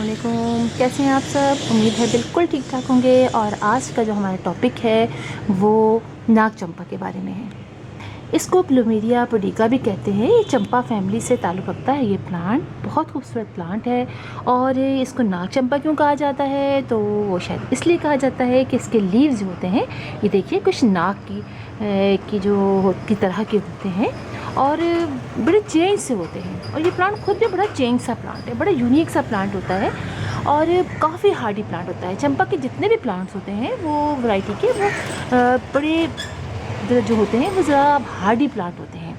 वालेकुम। कैसे हैं आप सब? उम्मीद है बिल्कुल ठीक ठाक होंगे। और आज का जो हमारा टॉपिक है वो नाग चंपा के बारे में है। इसको प्लूमेरिया पुडिका भी कहते हैं। ये चंपा फैमिली से ताल्लुक़ रखता है। ये प्लांट बहुत खूबसूरत प्लांट है। और इसको नाग चंपा क्यों कहा जाता है, तो वो शायद इसलिए कहा जाता है कि इसके लीव्स जो होते हैं, ये देखिए कुछ नाग की जो की तरह के होते हैं और बड़े चेंज से होते हैं। और ये प्लांट खुद भी बड़ा चेंज सा प्लांट है, बड़ा यूनिक सा प्लांट होता है और काफ़ी हार्डी प्लांट होता है। चंपा के जितने भी प्लांट्स होते हैं वो वैरायटी के वो बड़े जो होते हैं वो ज़रा हार्डी प्लांट होते हैं।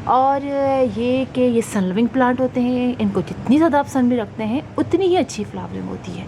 और ये सन लविंग प्लांट होते हैं। इनको जितनी ज़्यादा आप सन में रखते हैं उतनी ही अच्छी फ्लावरिंग होती है।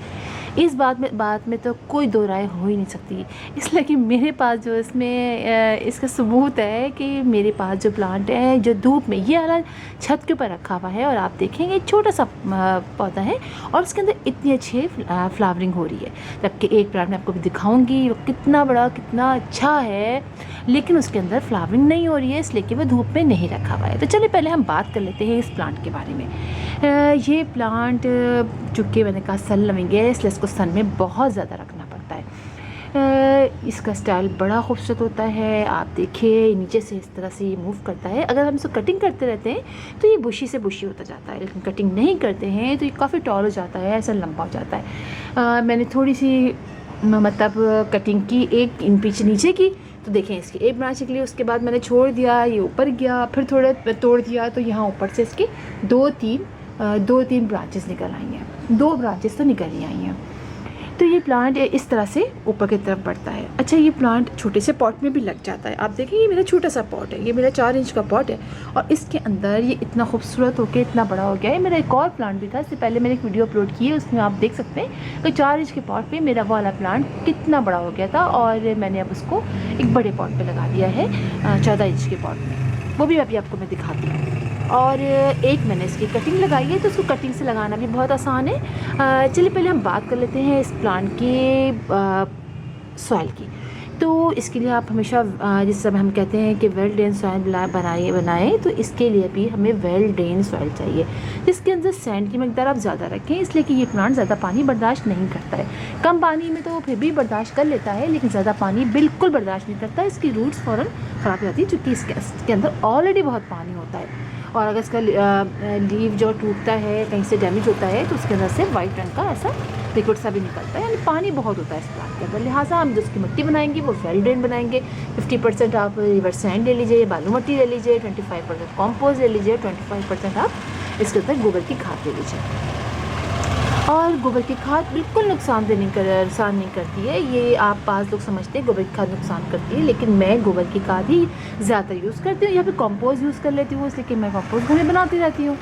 इस बात में तो कोई दो राय हो ही नहीं सकती। इसलिए कि मेरे पास जो इसमें इसका सबूत है कि मेरे पास जो प्लांट है जो धूप में ये वाला छत के ऊपर रखा हुआ है और आप देखेंगे छोटा सा पौधा है और उसके अंदर इतनी अच्छी फ्लावरिंग हो रही है। जबकि एक प्लांट मैं आपको भी दिखाऊंगी वो कितना बड़ा कितना अच्छा है, लेकिन उसके अंदर फ्लावरिंग नहीं हो रही है इसलिए कि वो धूप में नहीं रखा हुआ है। तो चलिए पहले हम बात कर लेते हैं इस प्लांट के बारे में। ये प्लांट चूँकि मैंने कहा सन लविंग है इसलिए इसको सन में बहुत ज़्यादा रखना पड़ता है। इसका स्टाइल बड़ा खूबसूरत होता है। आप देखिए नीचे से इस तरह से ये मूव करता है। अगर हम इसको कटिंग करते रहते हैं तो ये बुशी से बुशी होता जाता है, लेकिन कटिंग नहीं करते हैं तो ये काफ़ी टॉल हो जाता है, ऐसा लंबा हो जाता है। मैंने थोड़ी सी मतलब कटिंग की 1 इंच नीचे की, तो देखें इसकी एक ब्रांच निकली। उसके बाद मैंने छोड़ दिया, ये ऊपर गया, फिर थोड़ा तोड़ दिया तो यहाँ ऊपर से इसकी 2-3 ब्रांचेस निकल आई हैं। 2 ब्रांचेस तो निकल ही आई हैं। तो ये प्लांट इस तरह से ऊपर की तरफ बढ़ता है। अच्छा, ये प्लांट छोटे से पॉट में भी लग जाता है। आप देखें ये मेरा छोटा सा पॉट है, ये मेरा 4 इंच का पॉट है और इसके अंदर ये इतना खूबसूरत होकर इतना बड़ा हो गया है। मेरा एक और प्लांट भी था, इससे पहले मैंने एक वीडियो अपलोड की है, उसमें आप देख सकते हैं कि 4 इंच के पॉट पे मेरा वाला प्लांट कितना बड़ा हो गया था और मैंने अब उसको एक बड़े पॉट पर लगा दिया है 14 इंच के पॉट में। वो भी अभी आपको मैं दिखाती हूँ। और एक मैंने इसकी कटिंग लगाई है तो उसको कटिंग से लगाना भी बहुत आसान है। चलिए पहले हम बात कर लेते हैं इस प्लांट की सॉइल की। तो इसके लिए आप हमेशा जिस समय हम कहते हैं कि वेल ड्रेन सॉइल बनाएं तो इसके लिए भी हमें वेल ड्रेन सॉइल चाहिए जिसके अंदर सैंड की मकदार आप ज़्यादा रखें, इसलिए कि ये प्लांट ज़्यादा पानी बर्दाश्त नहीं करता है। कम पानी में तो फिर भी बर्दाश्त कर लेता है, लेकिन ज़्यादा पानी बिल्कुल बर्दाश्त नहीं करता। इसकी रूट्स फ़ौरन ख़राब हो जाती है क्योंकि इसके अंदर ऑलरेडी बहुत पानी होता है। और अगर इसका लीव जो टूटता है, कहीं से डैमेज होता है, तो उसके अंदर से वाइट रंग का ऐसा लिक्विड सा भी निकलता है, यानी पानी बहुत होता है इस प्लांट के अंदर। लिहाजा हम जिसकी मिट्टी बनाएंगे वो वेल ड्रेन बनाएंगे। 50% आप रिवर सैंड ले लीजिए, बालू मिट्टी ले लीजिए, 25% कॉम्पोस्ट ले लीजिए, 25% आप इसके अंदर गोबर की खाद ले लीजिए। और गोबर की खाद बिल्कुल नुकसान नहीं करती है। ये आप पास लोग समझते हैं गोबर की खाद नुकसान करती है, लेकिन मैं गोबर की खाद ही ज़्यादा यूज़ करती हूँ या फिर कंपोस्ट यूज़ कर लेती हूँ, इसलिए कि मैं कंपोस्ट घर में बनाती रहती हूँ।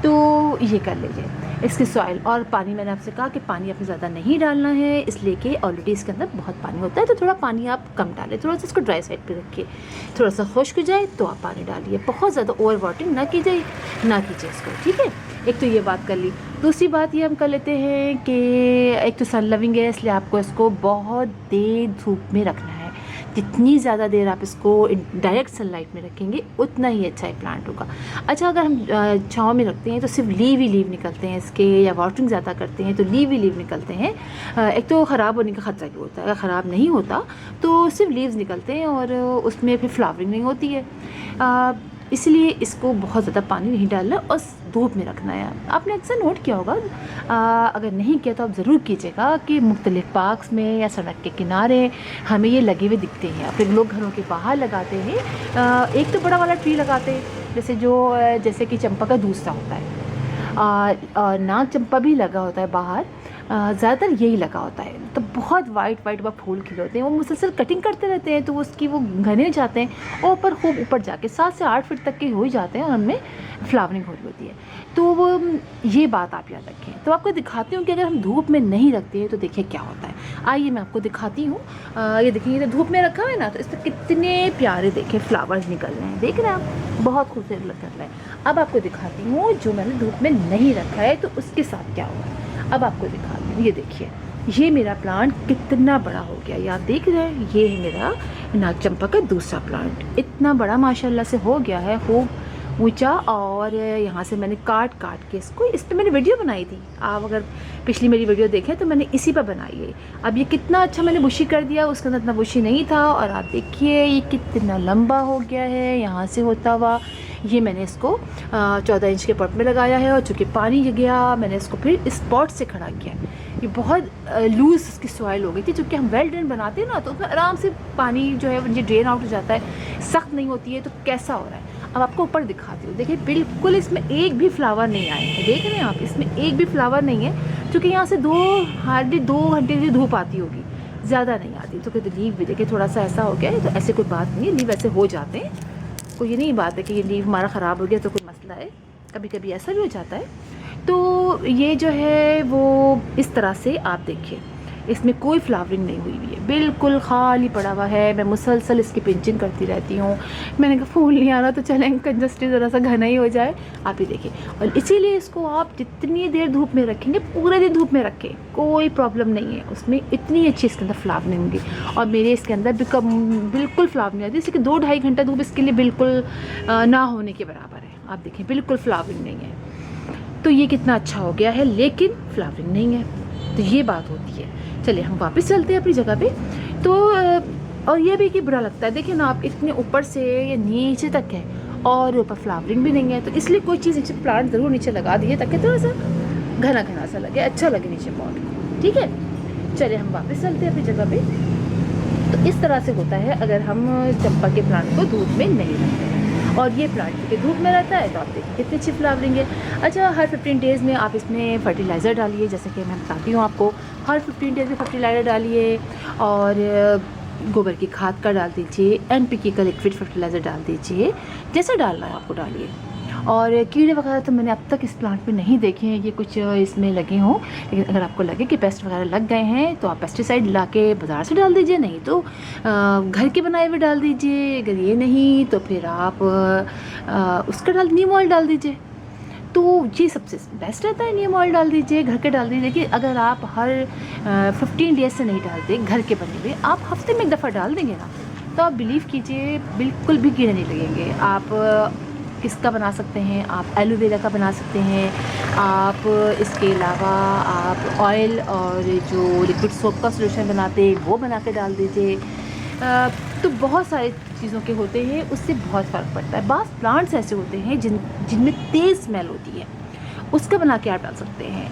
तो ये कर लीजिए इसकी सॉइल। और पानी मैंने आपसे कहा कि पानी आपने ज़्यादा नहीं डालना है, इसलिए कि ऑलरेडी इसके अंदर बहुत पानी होता है, तो थोड़ा पानी आप कम डालें। थोड़ा सा इसको ड्राई साइड पे रखिए, थोड़ा सा खुश्क हो जाए तो आप पानी डालिए। बहुत ज़्यादा ओवर वाटरिंग ना कीजिए इसको, ठीक है। एक तो ये बात कर ली। दूसरी बात ये हम कर लेते हैं कि एक तो सन लविंग है इसलिए आपको इसको बहुत देर धूप में रखना है। जितनी ज़्यादा देर आप इसको डायरेक्ट सनलाइट में रखेंगे उतना ही अच्छा एक प्लांट होगा। अच्छा, अगर हम छाँव में रखते हैं तो सिर्फ लीव ही लीव निकलते हैं इसके, या वाटरिंग ज़्यादा करते हैं तो लीव ही लीव निकलते हैं। एक तो ख़राब होने का ख़तरा भी होता है, अगर ख़राब नहीं होता तो सिर्फ लीव्स निकलते हैं और उसमें फिर फ्लावरिंग नहीं होती है। इसलिए इसको बहुत ज़्यादा पानी नहीं डालना और धूप में रखना है। आपने अक्सर नोट किया होगा, अगर नहीं किया तो आप ज़रूर कीजिएगा कि मुख्तलिफ़ पार्क्स में या सड़क के किनारे हमें ये लगे हुए दिखते हैं। फिर लोग घरों के बाहर लगाते हैं। एक तो बड़ा वाला ट्री लगाते हैं जैसे कि चंपा का दूसरा होता है, और नाग चंपा भी लगा होता है बाहर। ज़्यादातर यही लगा होता है, तो बहुत वाइट वह फूल खिले होते हैं। वो मुसलसल कटिंग करते रहते हैं तो वो घने हो जाते हैं और खूब ऊपर जाके 7 से 8 फीट तक के हो ही जाते हैं और उनमें फ्लावरिंग हो रही होती है। तो ये बात आप याद रखें। तो आपको दिखाती हूँ कि अगर हम धूप में नहीं रखते हैं तो देखिए क्या होता है। आइए मैं आपको दिखाती हूँ। ये देखिए, ये धूप में रखा हुआ है ना, तो इस पर कितने प्यारे देखें फ्लावर्स निकल रहे हैं, देख रहे हैं आप, बहुत खूबसूरत लग रहा है। अब आपको दिखाती हूँ जो मैंने धूप में नहीं रखा है तो उसके साथ क्या हुआ है। अब आपको दिखाती हूँ। ये देखिए, ये मेरा प्लांट कितना बड़ा हो गया, ये आप देख रहे हैं। ये है मेरा नाग चंपा का दूसरा प्लांट, इतना बड़ा माशाल्लाह से हो गया है। ऊंचा, और यहाँ से मैंने काट के इसको, इस पर मैंने वीडियो बनाई थी। आप अगर पिछली मेरी वीडियो देखें तो मैंने इसी पर बनाई है। अब ये कितना अच्छा मैंने बुशी कर दिया, उसके अंदर इतना बुशी नहीं था, और आप देखिए ये कितना लंबा हो गया है यहाँ से होता हुआ। ये मैंने इसको 14 इंच के पॉट में लगाया है, और चूँकि पानी गया मैंने इसको फिर इस पॉट से खड़ा किया। ये बहुत लूज़ इसकी सॉइल हो गई थी, क्योंकि हम वेल ड्रेन बनाते हैं ना, तो उसमें आराम से पानी जो है ये ड्रेन आउट हो जाता है, सख्त नहीं होती है। तो कैसा हो रहा है अब आपको ऊपर दिखाती हूँ। देखिए बिल्कुल इसमें एक भी फ्लावर नहीं आए हैं, देख रहे हैं आप, इसमें एक भी फ्लावर नहीं है, क्योंकि यहाँ से हार्डली 2 घंटे की धूप आती होगी, ज़्यादा नहीं आती। तो कहते लीव भी देखिए थोड़ा सा ऐसा हो गया है, तो ऐसे कोई बात नहीं है, लीव ऐसे हो जाते हैं, कोई ये नहीं बात है कि ये लीव हमारा ख़राब हो गया तो कोई मसला है, कभी कभी ऐसा भी हो जाता है। तो ये जो है वो इस तरह से आप देखिए, इसमें कोई फ्लावरिंग नहीं हुई हुई है, बिल्कुल खाली पड़ा हुआ है। मैं मुसलसल इसकी पिंचिंग करती रहती हूँ। मैंने कहा फूल नहीं आ रहा तो चलें कंजस्टेड ज़रा सा घना ही हो जाए। आप ही देखिए, और इसीलिए इसको आप जितनी देर धूप में रखेंगे, पूरे दिन धूप में रखें, कोई प्रॉब्लम नहीं है, उसमें इतनी अच्छी इसके अंदर फ्लावरिंग होंगी। और मेरे इसके अंदर बिल्कुल फ्लावरिंग आती है, जैसे कि 2-2.5 घंटा धूप इसके लिए बिल्कुल ना होने के बराबर है। आप देखें बिल्कुल फ्लावरिंग नहीं है। तो ये कितना अच्छा हो गया है, लेकिन फ्लावरिंग नहीं है, तो ये बात होती है। चलिए हम वापस चलते हैं अपनी जगह पे। तो और ये भी कि बुरा लगता है, देखिए ना आप, इतने ऊपर से ये नीचे तक है और ऊपर फ्लावरिंग भी नहीं है। तो इसलिए कोई चीज़ नीचे, प्लांट ज़रूर नीचे लगा दिए ताकि थोड़ा सा घना घना सा लगे, अच्छा लगे नीचे पॉट। ठीक है, चलिए हम वापस चलते हैं अपनी जगह पे। तो इस तरह से होता है अगर हम चंपा के प्लांट को धूप में नहीं रखते हैं। और ये प्लांट के धूप में रहता है, तो आप देखिए कितनी अच्छी फ्लावरिंग है। अच्छा, हर 15 डेज़ में आप इसमें फर्टिलाइज़र डालिए, जैसे कि मैं बताती हूँ आपको, हर 15 डेज़ में फर्टिलाइज़र डालिए, और गोबर की खाद का डाल दीजिए, NPK का लिक्विड फर्टिलाइज़र डाल दीजिए, जैसा डालना है आपको डालिए। और कीड़े वगैरह तो मैंने अब तक इस प्लांट में नहीं देखे हैं, ये कुछ इसमें लगे हों, लेकिन अगर आपको लगे कि पेस्ट वगैरह लग गए हैं तो आप पेस्टिसाइड ला के बाज़ार से डाल दीजिए, नहीं तो घर के बनाए हुए डाल दीजिए। अगर ये नहीं तो फिर आप उसका नीम ऑयल डाल दीजिए। तो ये सबसे बेस्ट रहता है, नीम ऑयल डाल दीजिए, घर के डाल दीजिए। कि अगर आप हर 15 डेज से नहीं डालते घर के बने हुए, आप हफ्ते में एक दफ़ा डाल देंगे ना, तो आप बिलीव कीजिए बिल्कुल भी कीड़े नहीं लगेंगे। आप किसका बना सकते हैं, आप एलोवेरा का बना सकते हैं, आप इसके अलावा आप ऑयल और जो लिक्विड सोप का सोल्यूशन बनाते हैं वो बना के डाल दीजिए। तो बहुत सारी चीज़ों के होते हैं, उससे बहुत फ़र्क पड़ता है। बाज़ प्लांट्स ऐसे होते हैं जिनमें तेज़ स्मेल होती है, उसका बना के आप डाल सकते हैं।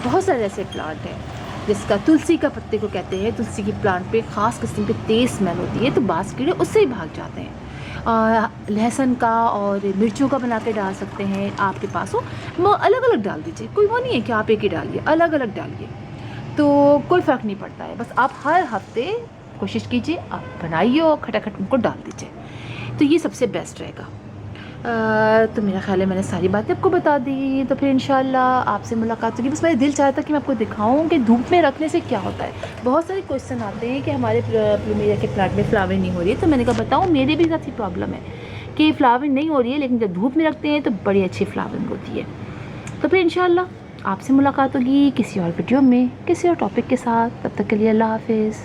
बहुत सारे ऐसे प्लांट हैं, जिसका तुलसी का पत्ते को कहते हैं, तुलसी की प्लांट पे ख़ास किस्म की तेज़ स्मेल होती है, तो बाज़ कीड़े उससे ही भाग जाते हैं। लहसुन का और मिर्चों का बना के डाल सकते हैं, आपके पास हो वो अलग अलग डाल दीजिए, कोई वो नहीं है कि आप एक ही डालिए, अलग अलग डालिए, तो कोई फ़र्क नहीं पड़ता है। बस आप हर हफ्ते कोशिश कीजिए, आप बनाइए और खटाखट उनको डाल दीजिए, तो ये सबसे बेस्ट रहेगा। तो मेरा ख्याल है मैंने सारी बातें आपको बता दी। तो फिर इंशाल्लाह आपसे मुलाकात होगी। बस मेरा दिल चाहता कि मैं आपको दिखाऊं कि धूप में रखने से क्या होता है। बहुत सारे क्वेश्चन आते हैं कि हमारे प्लूमेरिया के प्लांट में फ्लावरिंग नहीं हो रही है, तो मैंने कहा बताऊँ, मेरे भी साथ ही प्रॉब्लम है कि फ्लावरिंग नहीं हो रही है, लेकिन जब धूप में रखते हैं तो बड़ी अच्छी फ्लावरिंग होती है। तो फिर इंशाल्लाह आपसे मुलाकात होगी किसी और वीडियो में, किसी और टॉपिक के साथ। तब तक के लिए अल्लाह हाफिज़।